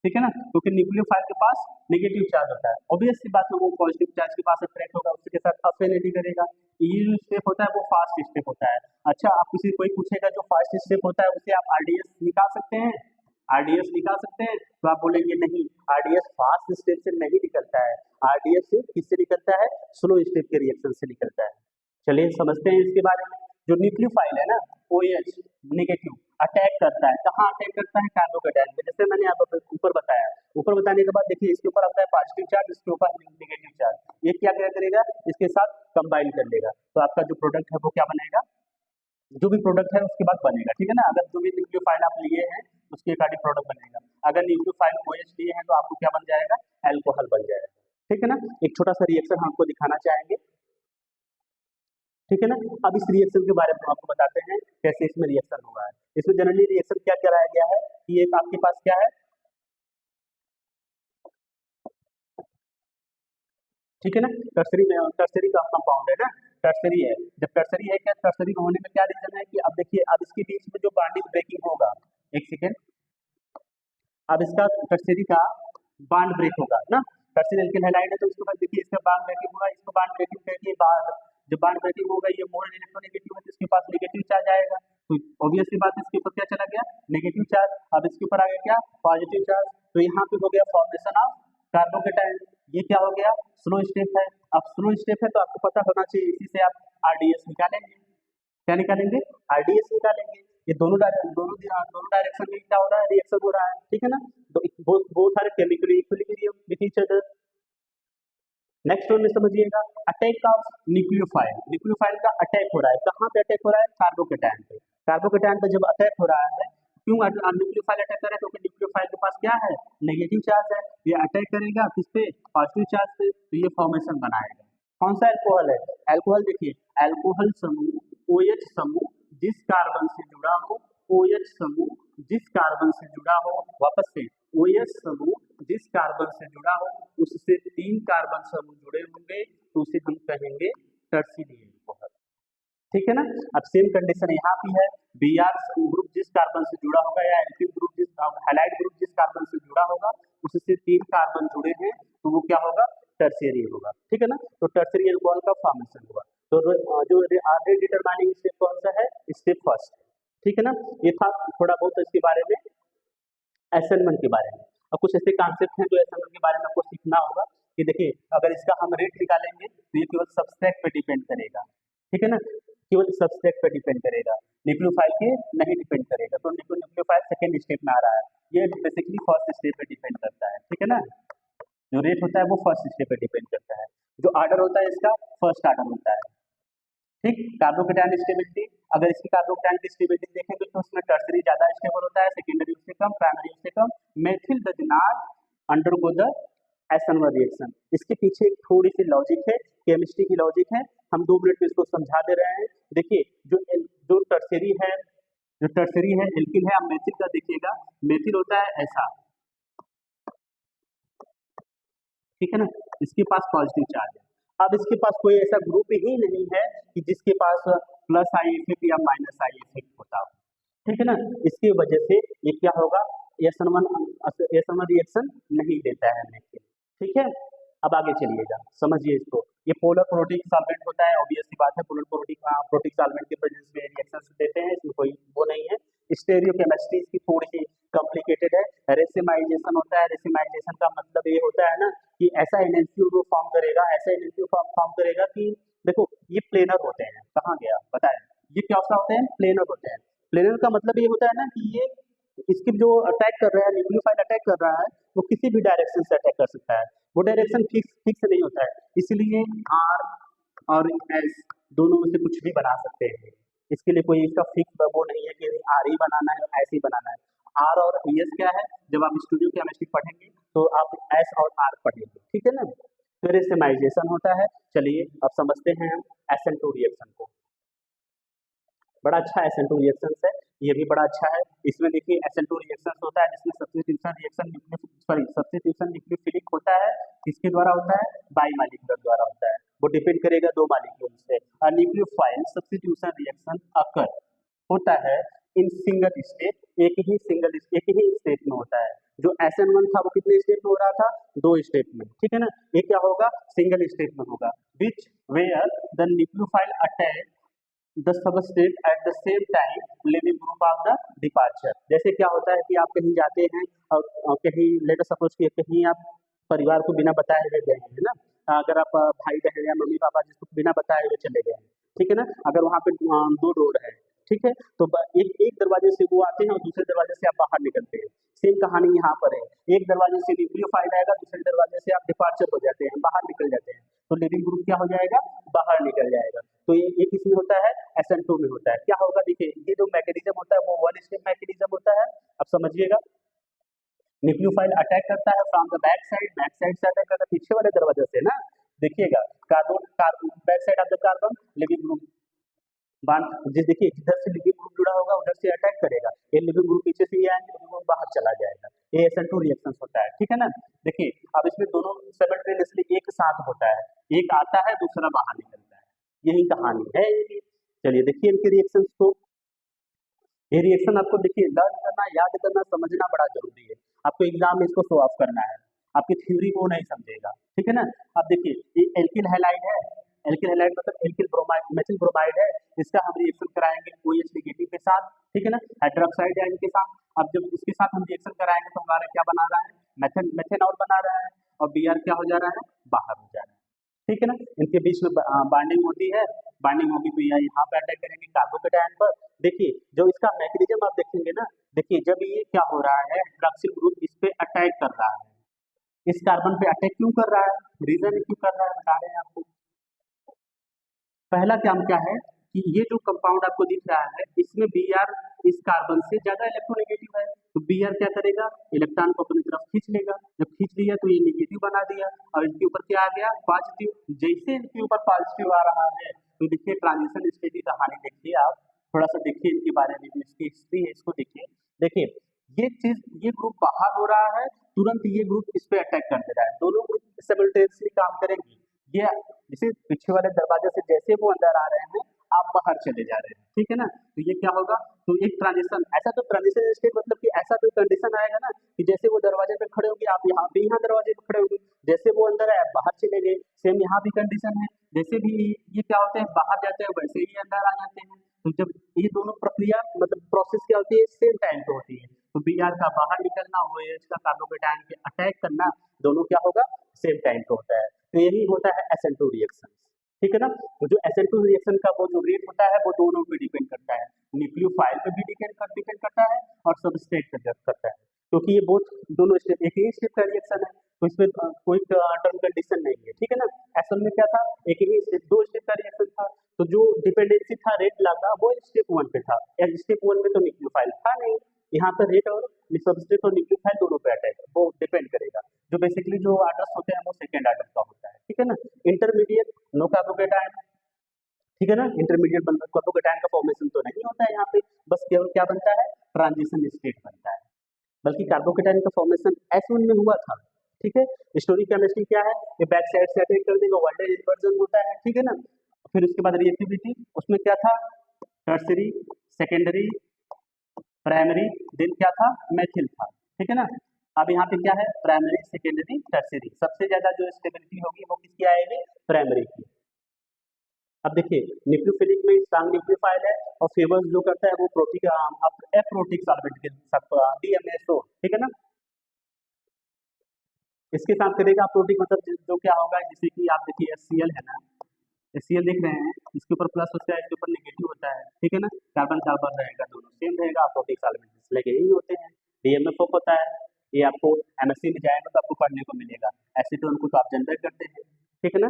ठीक है ना, क्योंकि न्यूक्लियोफाइल के पास नेगेटिव चार्ज होता है, ऑब्वियस सी बात है वो पॉजिटिव चार्ज के पास अट्रैक्ट होगा, उसके साथ अफिनिटी करेगा। ये जो स्टेप होता है वो फास्ट स्टेप होता है। अच्छा आप किसी कोई पूछेगा जो फास्ट स्टेप होता है उसे आप RDS निकाल सकते हैं, RDS निकाल सकते हैं, तो आप बोलेंगे नहीं, RDS फास्ट स्टेप से नहीं निकलता है, RDS सिर्फ किससे निकलता है, स्लो स्टेप के रिएक्शन से निकलता है। चलिए समझते हैं इसके बारे में। जो न्यूक्लियोफाइल है ना OH नेगेटिव अटैक करता है, कहाँ अटैक करता है? कार्बोकेटायन पे। जैसे मैंने आप ऊपर बताया, ऊपर बताने के बाद देखिए इसके ऊपर आता है पॉजिटिव चार्ज, इसके ऊपर नेगेटिव चार्ज, ये क्या करेगा? इसके साथ कंबाइन कर लेगा, तो आपका जो प्रोडक्ट है वो क्या बनेगा? जो भी प्रोडक्ट है उसके बाद बनेगा, ठीक है ना। अगर जो भी न्यूक्लियोफाइल आप लिए हैं उसके अकॉर्डिंग प्रोडक्ट बनेगा। अगर न्यूक्लियोफाइल OH लिए हैं तो आपको क्या बन जाएगा? एल्कोहल बन जाएगा, ठीक है ना। एक छोटा सा रिएक्शन हम आपको दिखाना चाहेंगे, ठीक है ना। अब इस रिएक्शन के बारे में हम आपको बताते हैं कैसे इसमें रिएक्शन होगा। इसमें जनरली रिएक्शन क्या कराया गया है कि एक आपके पास क्या है, ठीक है ना, टर्सरी का कंपाउंड है ना, टर्सरी है। जब टर्सरी है, क्या टर्सरी होने में क्या रीजन है कि अब देखिए अब इसके बीच में जो बॉन्डिंग ब्रेकिंग होगा, एक सेकेंड, अब इसका टर्सरी का बॉन्ड ब्रेक होगा ना, टर्सरी एल्किल हैलाइड है तो इसके बाद देखिए इसका बॉन्ड ब्रेकिंग होगा, इसको बॉन्ड ब्रेकिंग करके बाद जब बॉन्ड ब्रेकिंग होगा ये मोर इलेक्ट्रोनेगेटिव है तो इसके पास नेगेटिव चार्ज आएगा, तो ऑब्वियसली बात है इसके ऊपर क्या चला गया? Negative charge. अब इसके ऊपर आ गया क्या? Positive charge. तो यहाँ पे हो गया फॉर्मेशन ऑफ कार्बोकेटायन। ये क्या हो गया? स्लो स्टेप है। अब स्लो स्टेप है तो आपको पता होना चाहिए, इसी से आप RDS निकालेंगे। क्या निकालेंगे? RDS निकालेंगे। ये दोनों डायरेक्शन में क्या हो रहा है? रिएक्शन हो रहा है, ठीक है ना। तो both are chemically equilibrium with each other. Next one में समझिएगा, अटैक ऑफ न्यूक्लियोफाइल। न्यूक्लियोफाइल का अटैक हो रहा है, कहाँ पे अटैक हो रहा है? कार्बोकेटायन पे। कार्बोकेटायन पे जब अटैक हो रहा है, क्यों न्यूक्लियोफाइल अटैक कर रहा है? क्योंकि न्यूक्लियोफाइल के पास क्या है? नेगेटिव चार्ज है। ये अटैक करेगा किस पे? पॉजिटिव चार्ज पे, तो ये फॉर्मेशन बनाएगा। कौन सा अल्कोहल है? अल्कोहल देखिए, अल्कोहल समूह OH समूह जिस कार्बन से जुड़ा हो, OH समूह जिस कार्बन से जुड़ा हो, वापस से OH समूह जिस कार्बन से जुड़ा हो उससे 3 कार्बन समूह जुड़े होंगे तो उसे हम कहेंगे टर्शियरी अल्कोहल, ठीक है ना। अब सेम कंडीशन यहाँ भी है, Br ग्रुप जिस कार्बन से जुड़ा होगा या एल्किल ग्रुप जिस हैलाइड ग्रुप जिस कार्बन से जुड़ा होगा उससे 3 कार्बन जुड़े हैं तो वो क्या होगा? टर्शियरी होगा, ठीक है ना। तो टर्शियरी अल्कोहल का फॉर्मेशन हुआ। तो जो रेट डिटरमाइनिंग स्टेप कौन सा है? स्टेप फर्स्ट, ठीक है ना। ये था थोड़ा बहुत इसके बारे में, असाइनमेंट के बारे में। अब कुछ ऐसे कॉन्सेप्ट हैं जो असाइनमेंट के बारे में आपको सीखना होगा कि देखिए अगर इसका हम रेट निकालेंगे तो ये केवल सब्सट्रैक्ट पे डिपेंड करेगा, ठीक है ना, केवल सब्सट्रैक्ट पे डिपेंड करेगा, न्यूक्लियोफाइल के नहीं डिपेंड करेगा। तो न्यूक्लियोफाइल सेकेंड स्टेप में आ रहा है, ये बेसिकली फर्स्ट स्टेप पे डिपेंड करता है, ठीक है ना। जो रेट होता है वो फर्स्ट स्टेप पे डिपेंड करता है, जो ऑर्डर होता है इसका फर्स्ट ऑर्डर होता है, ठीक। कार्बोकेटायन स्टेबिलिटी, अगर इसकी कार्बोकेटायन की स्टेबिलिटी देखेंगे तो उसमें टर्सरी ज्यादा स्टेबल होता है, सेकेंडरी उससे कम, प्राइमरी उससे कम। Methyl does not undergo the SN1 reaction. इसके पीछे एक थोड़ी सी लॉजिक है, केमिस्ट्री की लॉजिक है, हम 2 मिनट में इसको समझा दे रहे हैं। देखिए जो टर्सरी है, एल्किल है, अब मेथिल का देखिएगा, मेथिल होता है ऐसा, ठीक है ना, इसके पास पॉजिटिव चार्ज है। अब इसके पास कोई ऐसा ग्रुप ही नहीं है कि जिसके पास प्लस आई इफेक्ट या माइनस आई इफेक्ट होता हो, ठीक है ना। इसकी वजह से ये क्या होगा? SN1 रिएक्शन नहीं देता है मेथिल, ठीक है। अब आगे चलिएगा, समझिए इसको। ये पोलर प्रोटिक सॉल्वेंट होता है, ऑब्वियस सी बात है, पोलर प्रोटिक सॉल्वेंट के प्रेजेंस में रिएक्शंस देते हैं, इसमें कोई वो नहीं है। स्टेरियोकेमिस्ट्री इसकी थोड़ी सी कॉम्प्लिकेटेड है। रेसिमाइजेशन होता है, रेसिमाइजेशन का मतलब ये होता है ना कि ऐसा एनएनसी को फॉर्म करेगा, ऐसा एनएनसी फॉर्म करेगा कि देखो ये प्लेनर होते हैं, कहाँ गया बताएं, ये क्या होते हैं? प्लेनर होते हैं। प्लेनर का मतलब ये होता है ना कि ये इसकी जो अटैक कर रहा है, न्यूक्लियोफाइल अटैक कर रहा है, वो किसी भी डायरेक्शन से अटैक कर सकता है, वो डायरेक्शन फिक्स नहीं होता है, इसलिए R और S दोनों में से कुछ भी बना सकते हैं। इसके लिए कोई इसका फिक्स वो नहीं है कि R ही बनाना है, ऐसे ही बनाना है। R और S क्या है? जब आप स्टूडियो केमिस्ट्री पढ़ेंगे तो आप S और R पढ़ेंगे, ठीक है ना। फिर रेसिमाइजेशन होता है। चलिए अब समझते हैं हम SN2 रिएक्शन को। बड़ा अच्छा SN2 रिएक्शन है, ये भी बड़ा अच्छा है। इसमें देखिए SN2 रिएक्शन होता है जिसमें सब्स्टिट्यूशन न्यूक्लियोफिलिक होता है, किसके द्वारा होता है? बाई मॉलिक्यूलर द्वारा होता है, वो डिपेंड करेगा 2 मॉलिक्यूल से। न्यूक्लियोफाइल सब्स्टिट्यूशन रिएक्शन अकर होता है इन सिंगल स्टेप, एक ही स्टेप में होता है। जो SN1 था वो कितने स्टेप में हो रहा था? 2 स्टेप में, ठीक है ना। ये क्या होगा? सिंगल स्टेप में होगा, which where the nucleophile attack the substrate at the same time leaving group of the departure. जैसे क्या होता है कि आप कहीं जाते हैं और कहीं लेट अस सपोज कि कहीं आप परिवार को बिना बताए हुए गए हैं, है ना। अगर आप भाई बहन या मम्मी पापा जिसको बिना बताए हुए चले गए हैं, ठीक है ना। अगर वहाँ पे 2 रोड है, ठीक है, तो एक एक दरवाजे से वो आते हैं और दूसरे दरवाजे से आप बाहर निकलते हैं। सेम कहानी यहाँ पर है, एक दरवाजे से न्यूक्लियोफाइल आएगा, दूसरे दरवाजे से आप डिपार्चर हो जाते हैं, बाहर निकल जाते हैं, तो लिविंग ग्रुप क्या हो जाएगा, बाहर निकल जाएगा। तो ये किसमें होता है, SN2 में होता है। क्या होगा देखिए, ये जो मैकेनिज्म होता है वो वन स्टेप मैकेनिज्म होता है, अब समझिएगा। न्यूक्लियोफाइल अटैक करता है फ्रॉम द बैक साइड से अटैक करता है, पीछे वाले दरवाजे से ना। देखिएगा, carbon back side of the carbon leaving group बांध जिस देखिए जिधर से लिविंग ग्रुप जुड़ा होगा उधर से अटैक करेगा, ये लिविंग ग्रुप पीछे से ये आएंगे, लिविंग ग्रुप बाहर चला जाएगा। ये SN2 रिएक्शन होता है, ठीक है ना। देखिए अब इसमें दोनों साइमल्टेनियसली एक साथ होता है, एक आता है दूसरा बाहर निकलता है, यही कहानी है इनकी। चलिए देखिए इनके रिएक्शंस को। ये रिएक्शन आपको देखिए लर्न करना, याद करना, समझना बड़ा जरूरी है। आपको एग्जाम में इसको शो ऑफ करना है, आपकी थ्योरी को नहीं समझेगा, ठीक है ना। अब देखिए ये एल्किल हैलाइड है, एल्किल हैलाइड मतलब एल्किल ब्रोमाइड मेथिल ब्रोमाइड है, इसका हम रिएक्शन कराएंगे OH नेगेटिव के साथ, ठीक है ना, हाइड्रोक्साइड है इनके साथ। अब जब इसके साथ हम रिएक्शन कराएंगे तो हमारा क्या बना रहा है, मेथेनॉल बना रहा है, और Br क्या हो जा रहा है, बाहर हो जा रहा है, ठीक है ना। इनके बीच में बाइंडिंग होती है, बाइंडिंग होगी तो यहाँ पे अटैक करेंगे कार्बोकेटायन पर। देखिए जो इसका मैकेनिज्म आप देखेंगे ना, देखिए जब ये क्या हो रहा है, हाइड्रॉक्सिल ग्रुप इस पे अटैक कर रहा है, इस कार्बन पे अटैक क्यों कर रहा है, रीजन क्यों कर रहा है बता रहे हैं आपको। पहला काम क्या है कि ये जो कंपाउंड आपको दिख रहा है इसमें Br इस कार्बन से ज्यादा इलेक्ट्रोनेगेटिव है, तो Br क्या करेगा, इलेक्ट्रॉन को अपनी तरफ खींच लेगा, जब खींच लिया तो ये नेगेटिव बना दिया, और इनके ऊपर क्या आ गया, पॉजिटिव। जैसे इनके ऊपर पॉजिटिव आ रहा है तो देखिए ट्रांजिशन स्टेट की कहानी देखिए आप, थोड़ा सा देखिए इनके बारे में, इसकी हिस्ट्री है इसको देखिए। देखिए ये चीज, ये ग्रुप बाहर हो रहा है, तुरंत ये ग्रुप इस पे अटैक कर दे रहा है, दोनों ग्रुप सिमल्टेनियसली काम करेंगे। ये जैसे पीछे वाले दरवाजे से जैसे वो अंदर आ रहे हैं, आप बाहर चले जा रहे हैं, ठीक है ना। तो ये क्या होगा, तो एक ट्रांजिशन, ऐसा तो ट्रांजिशन स्टेट मतलब कि ऐसा कोई कंडीशन आएगा ना कि जैसे वो दरवाजे पे खड़े होंगे आप यहाँ पे, यहाँ दरवाजे पे खड़े होंगे, जैसे वो अंदर आए आप बाहर चले गए, सेम यहाँ भी कंडीशन है। जैसे भी ये क्या होते हैं, बाहर जाते हैं वैसे ही अंदर आ जाते हैं। तो जब ये दोनों प्रक्रिया मतलब प्रोसेस क्या होती है, सेम टाइम पे होती है, तो Br का बाहर निकलना, OH का कार्बोकेटायन पे अटैक करना, दोनों क्या होगा, सेम टाइम पे होता है। तो यही होता है SN2 रिएक्शन, ठीक है ना। तो जो SN2 रिएक्शन का वो जो रेट होता है वो दोनों पे डिपेंड करता है, न्यूक्लियोफाइल पे भी डिपेंड करता है और सबस्ट्रेट पे डिपेंड करता है, क्योंकि ये बोथ दोनों स्टेप एक ही स्टेप का रिएक्शन है, तो इसमें कोई टर्म कंडीशन नहीं है, ठीक है ना। एसल में क्या था, एक ही स्टेप, 2 स्टेप का रिएक्शन था, तो जो डिपेंडेंसी था रेट लगा वो स्टेप 1 पे था, स्टेप 1 में तो न्यूक्लियोफाइल था नहीं, यहाँ पर रेट और सबस्ट्रेट और न्यूक्लियोफाइल दोनों पे अटैक वो डिपेंड करेगा। जो बेसिकली जो आर्डर्स होते हैं वो सेकंड आर्डर का होता है, ठीक है ना। इंटरमीडिएट नो कार्बोकेटायन, ठीक है ना, इंटरमीडिएट कार्बोकेटायन का फॉर्मेशन तो नहीं होता है यहाँ पे, बस केवल क्या बनता है, ट्रांजिशन स्टेट बनता है। बल्कि कार्बोकेटायन का फॉर्मेशन S1 में हुआ था, ठीक है। स्टोरी केमिस्ट्री क्या है, ये बैक साइड से अटैक कर देगा, वर्ल्ड इन्वर्जन होता है, ठीक है ना। फिर उसके बाद रिएक्टिविटी, उसमें क्या था, टर्सरी, सेकेंडरी, प्राइमरी, देन क्या था, मेथिल था, ठीक है ना। अब यहाँ पे क्या है, प्राइमरी, सेकेंडरी, टर्सरी, सबसे ज्यादा जो स्टेबिलिटी होगी वो किसकी आएगी, प्राइमरी की। अब देखिए न्यूक्लियोफिलिक में स्ट्रांग न्यूक्लियोफाइल है, और फेवर्स जो करता है वो प्रोटीक एप्रोटिक सॉल्वेंट के साथ DMSO, ठीक है ना, इसके साथ करेगा। प्रोटीक मतलब जो क्या होगा, जैसे कि आप देखिए HCl है ना, HCl देख रहे हैं, इसके ऊपर प्लस होता है, इसके ऊपर नेगेटिव होता है, ठीक है ना। कार्बन कार्बन रहेगा, दोनों सेम रहेगा, अप्रोटिक सॉल्वेंट लगे यही होते हैं। DMFO होता है, ये आपको MSc में जाएगा तो आपको पढ़ने को मिलेगा, एसीटोन को तो आप जनरेट करते हैं, ठीक है ना।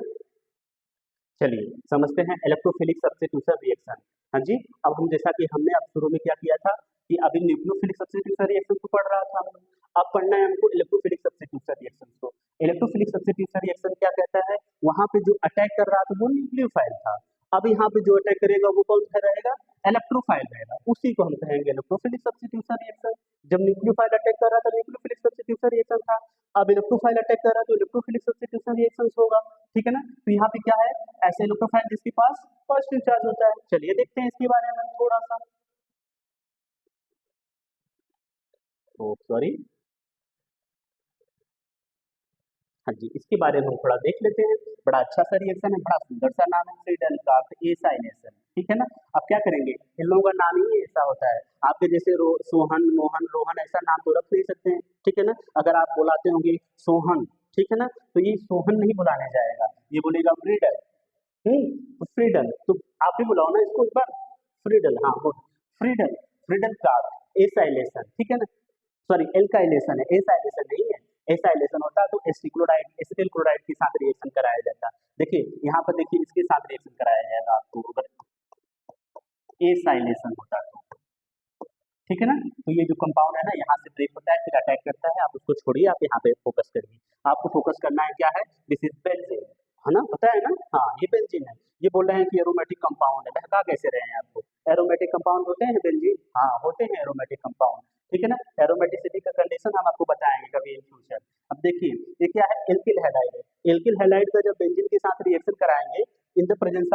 चलिए समझते हैं इलेक्ट्रोफिलिक सब्स्टिट्यूशन रिएक्शन। हाँ जी, अब हम जैसा कि हमने अब शुरू में क्या किया था कि अभी न्यूक्लियोफिलिक सब्स्टिट्यूशन रिएक्शन को पढ़ रहा था, अब पढ़ना है हमको इलेक्ट्रोफिलिक सब्स्टिट्यूशन रिएक्शन को। इलेक्ट्रोफिलिक सब्स्टिट्यूशन रिएक्शन क्या कहता है, वहां पे जो अटैक कर रहा था वो न्यूक्लियोफाइल था, अब यहाँ पे जो अटैक करेगा वो कौन सा रहेगा, इलेक्ट्रोफाइल रहेगा, उसी को हम कहेंगे इलेक्ट्रोफिलिक सब्स्टिट्यूशन रिएक्शन। जब न्यूक्लियोफाइल अटैक कर रहा था न्यूक्लियोफिलिक सब्स्टिट्यूशन रिएक्शन था, अब इलेक्ट्रोफाइल अटैक कर रहा है तो इलेक्ट्रोफिलिक सब्स्टिट्यूशन रिएक्शन होगा, ठीक है ना। तो यहाँ पे क्या है, ऐसे इलेक्ट्रोफाइल जिसके पास पॉजिटिव चार्ज होता है। चलिए देखते हैं इसके बारे में थोड़ा सा, तो सॉरी, हाँ जी, इसके बारे में हम थोड़ा देख लेते हैं। बड़ा अच्छा सा रिएक्शन है, बड़ा सुंदर सा नाम है, फ्रीडल का एसाइलेशन, ठीक है ना। अब क्या करेंगे, इन लोगों का नाम ही ऐसा होता है, आपके जैसे सोहन, मोहन, रोहन ऐसा नाम तो रख नहीं सकते हैं, ठीक है ना। अगर आप बुलाते होंगे सोहन, ठीक है ना, तो ये सोहन नहीं बुलाने जाएगा, ये बोलेगा फ्रीडल, फ्रीडल, तो आप भी बुलाओ ना इसको एक बार। फ्रीडल, हाँ good. Friedel, Friedel card acylation, ठीक है ना, सॉरी एल्काइलेशन है, एसाइलेशन नहीं है। एसाइलेशन होता है तो एसिटिल क्लोराइड के साथ रिएक्शन कराया जाता है। देखिए यहाँ पर देखिए इसके साथ रिएक्शन कराया जाएगा आपको अगर एसाइलेशन होता है तो, ठीक है ना। तो ये जो कंपाउंड है ना यहाँ से ब्रेक होता है फिर अटैक करता है, आप उसको छोड़िए, आप यहाँ पे फोकस करिए। आपको फोकस करना है क्या है, दिस इज बेंजीन, है ना, पता है ना, हाँ ये बेंजीन है। ये बोल रहे हैं कि एरोमेटिक कंपाउंड है, बहका कैसे रहे हैं आपको, एरोमेटिक कंपाउंड होते हैं बेंजीन, हाँ होते हैं एरोमेटिक कंपाउंड, ठीक है ना। एरोमेटिसिटी का कंडीशन हम आपको बताएंगे कभी इन फ्यूचर। अब देखिए ये क्या है, एल्किल हैलाइड है। एल्किल हैलाइड का जब बेंजीन के साथ रिएक्शन कराएंगे in the presence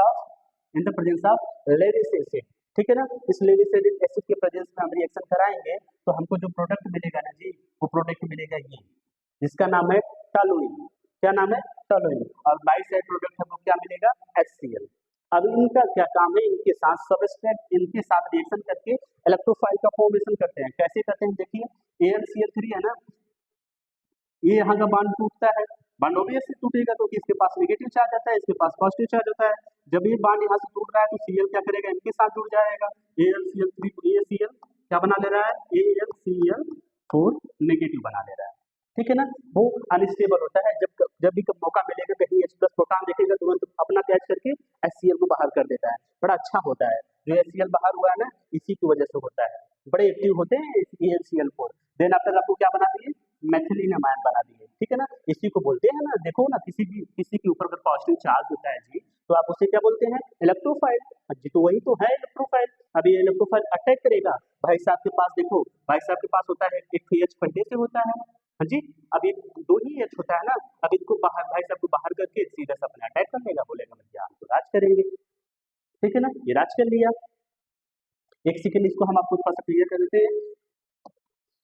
of Lewis acid, ठीक है ना, इस लेविस एसिड के प्रेजेंस में हम रिएक्शन कराएंगे तो हमको जो प्रोडक्ट मिलेगा ना जी, वो प्रोडक्ट मिलेगा ये, जिसका नाम है टॉलुइन। क्या नाम है, टॉलुइन। और बाई साइड प्रोडक्ट हमको क्या मिलेगा, HCl। अब इनका क्या काम है, इनके साथ सबस्ट्रेट इनके साथ रिएक्शन करके इलेक्ट्रोफाइल का फॉर्मेशन करते हैं। कैसे करते हैं देखिए, AlCl3 है ना, ये यहाँ का बांड टूटता है, बांड ऑब्वियसली टूटेगा तो इसके पास नेगेटिव चार्ज आता है, इसके पास पॉजिटिव चार्ज होता है। जब ये बांड यहाँ से टूट रहा है तो Cl क्या करेगा, इनके साथ जुड़ जाएगा, AlCl3 AlCl क्या बना ले रहा है, AlCl4 नेगेटिव बना ले रहा है, ठीक है ना। वो अनस्टेबल होता है, जब भी मौका मिलेगा कहीं H+ प्रोटॉन देखेगा तुरंत अपना कैच करके HCl को बाहर कर देता है, बड़ा अच्छा होता है। जो HCl बाहर हुआ है ना इसी की वजह से होता है, बड़े एक्टिव होते हैं AlCl4। देन आफ्टर आपको क्या बना दिए, मेथिलीन अमाइन बना दिए, ठीक है ना। इसी को बोलते हैं ना, देखो ना किसी के ऊपर अगर पॉजिटिव चार्ज होता है जी तो आप उसे क्या बोलते हैं, इलेक्ट्रोफाइल। जी तो वही तो है इलेक्ट्रोफाइल। अब ये इलेक्ट्रोफाइल अटैक करेगा, भाई साहब के पास देखो, भाई साहब के पास होता है एक H पहले से होता है, हाँ जी, अब ये दो ही H होता है ना, अब इनको बाहर भाई साहब को बाहर करके सीधा सा अपने अटैक कर लेगा, बोलेगा भैया हम तो राज करेंगे, ठीक है ना, ये राज कर लिया। एक सेकेंड इसको हम आपको थोड़ा सा क्लियर कर देते हैं।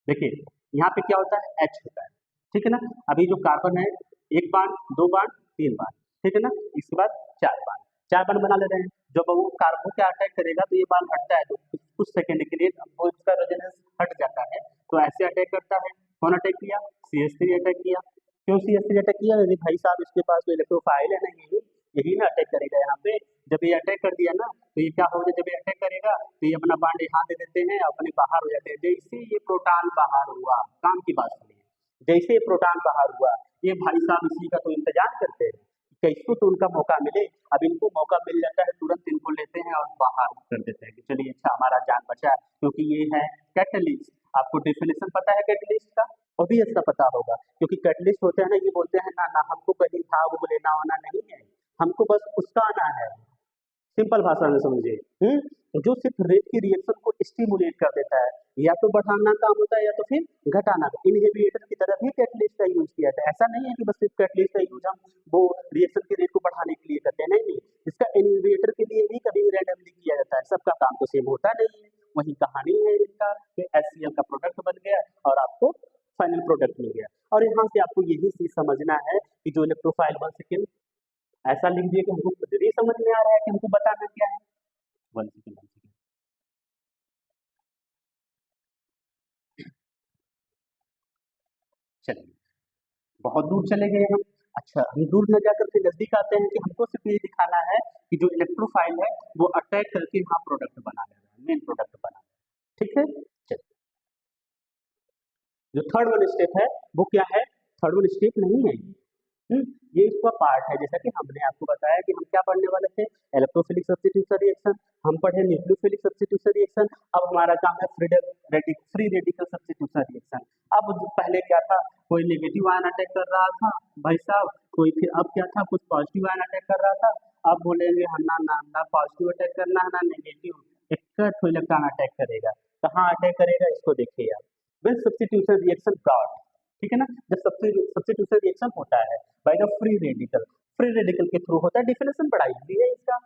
देखिए यहाँ पे क्या होता है, H होता है, ठीक है ना। अभी जो कार्बन है, एक बांड, दो बांड, तीन बांड, ठीक है ना, इसके बाद चार बांड बना ले रहे हैं। जब वो कार्बन क्या अटैक करेगा तो ये बांड हटता है, तो कुछ सेकंड के लिए वो उसका रेजोनेंस हट जाता है, तो ऐसे अटैक करता है। कौन अटैक किया, CH3 अटैक किया। क्यों CH3 अटैक किया, यदि भाई साहब इसके पास तो इलेक्ट्रोफाइल है ना, यही ना अटैक करेगा यहाँ पे। जब ये अटैक कर दिया ना तो ये क्या होगा, जब ये अटैक करेगा तो ये अपना बांड यहाँ दे देते हैं, अपने बाहर हो जाते हैं। जैसे ये प्रोटॉन बाहर हुआ, काम की बात सुनिए, जैसे ये प्रोटॉन बाहर हुआ, ये भाई साहब इसी का तो इंतजार करते हैं कैसे तो उनका मौका मिले। अब इनको मौका मिल जाता है, तुरंत इनको लेते हैं और बाहर कर देते हैं कि चलिए अच्छा हमारा जान बचा, क्योंकि ये है कैटलिस्ट। आपको डेफिनेशन पता है कैटलिस्ट का, ऑब्वियस का पता होगा, क्योंकि कैटलिस्ट होते हैं ना, ये बोलते हैं ना ना हमको कहीं भाग लेना होना नहीं है, हमको बस उसका आना है। सिंपल भाषा में समझिए, जो सिर्फ रेट की रिएक्शन को स्टिमुलेट कर देता है, या तो बढ़ाना काम होता है या तो फिर घटाना। इनहिबिटर की तरह भी कैटलिस्ट का यूज किया जाता है। ऐसा नहीं है कि बस सिर्फ कैटलिस्ट का यूज हम वो रिएक्शन की रेट को बढ़ाने के लिए करते हैं, नहीं, इसका इनहिबिटर के लिए भी कभी रैंडमली किया जाता है। सबका काम तो सेम होता नहीं है। वही कहानी है इनका कि HCl का प्रोडक्ट बन गया और आपको फाइनल प्रोडक्ट मिल गया। और यहाँ से आपको यही चीज समझना है कि जो इलेक्ट्रोफाइल 1 सेकेंड ऐसा लिख दिए कि हमको खुद भी समझ में आ रहा है कि हमको बताना क्या है। 1 सेकेंड, 1 सेकेंड, चलिए बहुत दूर चले गए हम। अच्छा हम दूर न जाकर के नजदीक आते हैं कि हमको सिर्फ ये दिखाना है कि जो इलेक्ट्रोफाइल है वो अटैक करके यहाँ प्रोडक्ट बना ले रहा है, मेन प्रोडक्ट बना ले रहा है, ठीक है। चलिए जो थर्ड वन स्टेप है वो क्या है, थर्ड वन स्टेप नहीं है, ये इसका पार्ट है। जैसा कि हमने आपको बताया कि हम क्या पढ़ने वाले थे, इलेक्ट्रोफिलिक सब्स्टिट्यूशन रिएक्शन, हम पढ़े न्यूक्लियोफिलिक सब्स्टिट्यूशन रिएक्शन। अब हमारा काम है फ्री रेडिकल सब्स्टिट्यूशन रिएक्शन। अब पहले क्या था, कोई नेगेटिव आयन अटैक कर रहा था भाई साहब, कोई फिर अब क्या था, कुछ पॉजिटिव आयन अटैक कर रहा था। अब बोलेंगे ना ना ना पॉजिटिव अटैक करना है ना नेगेटिव, एक इलेक्ट्रॉन अटैक करेगा। कहाँ अटैक करेगा इसको देखिए आप, विद सब्स्टिट्यूशन रिएक्शन प्लॉट, ठीक है ना। जब सब्स्टिट्यूशन रिएक्शन होता है बाय द फ्री रेडिकल के थ्रू होता है। डेफिनेशन बड़ा इजी है इसका।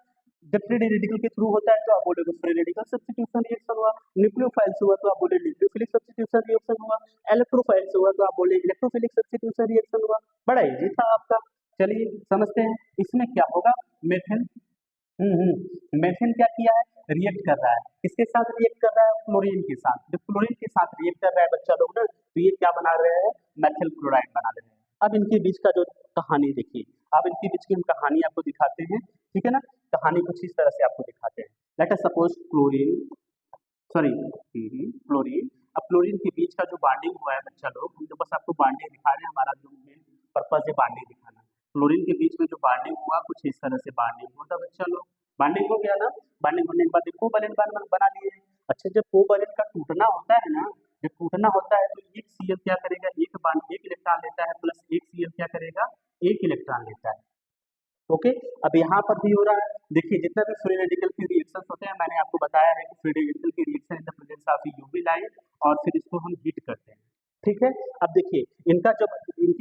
जब फ्री रेडिकल के थ्रू होता है तो आप बोलोगे फ्री रेडिकल सब्स्टिट्यूशन रिएक्शन हुआ। न्यूक्लियोफाइल से हुआ तो आप बोले न्यूक्लियोफिलिक सब्स्टिट्यूशन रिएक्शन हुआ। इलेक्ट्रोफाइल से हुआ तो आप बोले इलेक्ट्रोफिलिक सब्स्टिट्यूशन रिएक्शन हुआ। बड़ा इजी था आपका। चलिए समझते हैं इसमें क्या होगा। मेथेन, मेथेन क्या किया है, रिएक्ट कर रहा है, किसके साथ रिएक्ट कर रहा है, क्लोरीन के साथ। जब क्लोरीन के साथ रिएक्ट कर रहा है बच्चा लोग ना, तो ये क्या बना रहे हैं, मेथिल क्लोराइड बना रहे हैं। अब इनके बीच का जो कहानी देखिए, अब इनके बीच की हम कहानी आपको दिखाते हैं ठीक है ना। कहानी कुछ इस तरह से आपको दिखाते हैं। Let us suppose chlorine. अब क्लोरीन के बीच का जो बॉन्डिंग हुआ है बच्चा लोग, हम तो बस आपको बॉन्डिंग दिखा रहे हैं, हमारा जो मेन पर्पज है बॉन्डिंग दिखाना। क्लोरीन के बीच में जो बॉन्डिंग हुआ कुछ इस तरह से बॉन्डिंग हुआ था बच्चा लोग। बॉन्डिंग हो गया ना, बॉन्डिंग होने के बाद कोवैलेंट बॉन्ड बना लिए। अच्छा, जब कोवैलेंट का टूटना होता है ना, जब टूटना होता है तो एक Cl क्या करेगा, एक बॉन्ड एक इलेक्ट्रॉन लेता है, प्लस एक Cl क्या करेगा, एक इलेक्ट्रॉन लेता है। ओके, अब यहाँ पर भी हो रहा है। देखिए जितना भी फ्री रेडिकल के रिएक्शंस होते हैं, मैंने आपको बताया है कि फ्री रेडिकल के reaction in the presence of UV light, और फिर इसको हम हीट करते हैं। ठीक है, अब देखिए इनका जब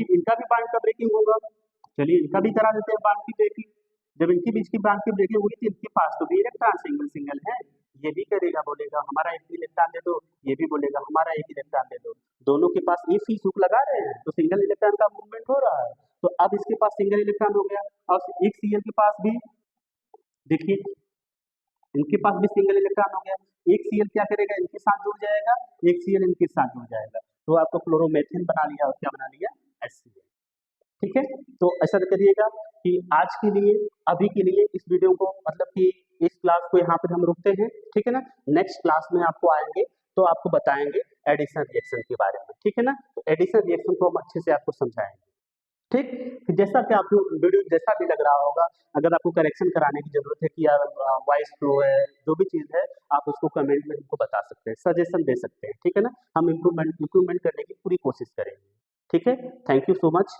इनका भी बॉन्ड का ब्रेकिंग होगा, चलिए इनका भी करा देते हैं बॉन्ड की ब्रेकिंग। जब इनके बीच की बॉन्ड की ब्रेकिंग हुई तो इनके पास तो भी इलेक्ट्रॉन सिंगल सिंगल है, ये भी करेगा, बोलेगा हमारा एक इलेक्ट्रॉन दे दो, ये भी बोलेगा हमारा एक इलेक्ट्रॉन दे दो। दोनों के पास एक ही हुक लगा रहे हैं तो सिंगल इलेक्ट्रॉन का मूवमेंट हो रहा है। तो अब इसके पास सिंगल इलेक्ट्रॉन हो गया, और एक Cl के पास भी देखिए, इनके पास भी सिंगल इलेक्ट्रॉन हो गया। एक Cl क्या करेगा, इनके साथ जुड़ जाएगा, एक Cl इनके साथ जुड़ जाएगा, तो आपको क्लोरोमेथेन बना लिया, और क्या बना लिया, HCl। ठीक है, तो ऐसा करिएगा कि आज के लिए, अभी के लिए इस वीडियो को, मतलब कि इस क्लास को यहाँ पर हम रुकते हैं। ठीक है ना, नेक्स्ट क्लास में आपको आएंगे तो आपको बताएंगे एडिशन रिएक्शन के बारे में। ठीक है ना, तो एडिशन रिएक्शन को हम अच्छे से आपको समझाएंगे। ठीक, फिर जैसा कि आपको वीडियो जैसा भी लग रहा होगा, अगर आपको करेक्शन कराने की जरूरत है कि यार वॉइस फ्लो है, जो भी चीज़ है, आप उसको कमेंट में हमको बता सकते हैं, सजेशन दे सकते हैं। ठीक है ना, हम इम्प्रूवमेंट करने की पूरी कोशिश करेंगे। ठीक है, थैंक यू सो मच।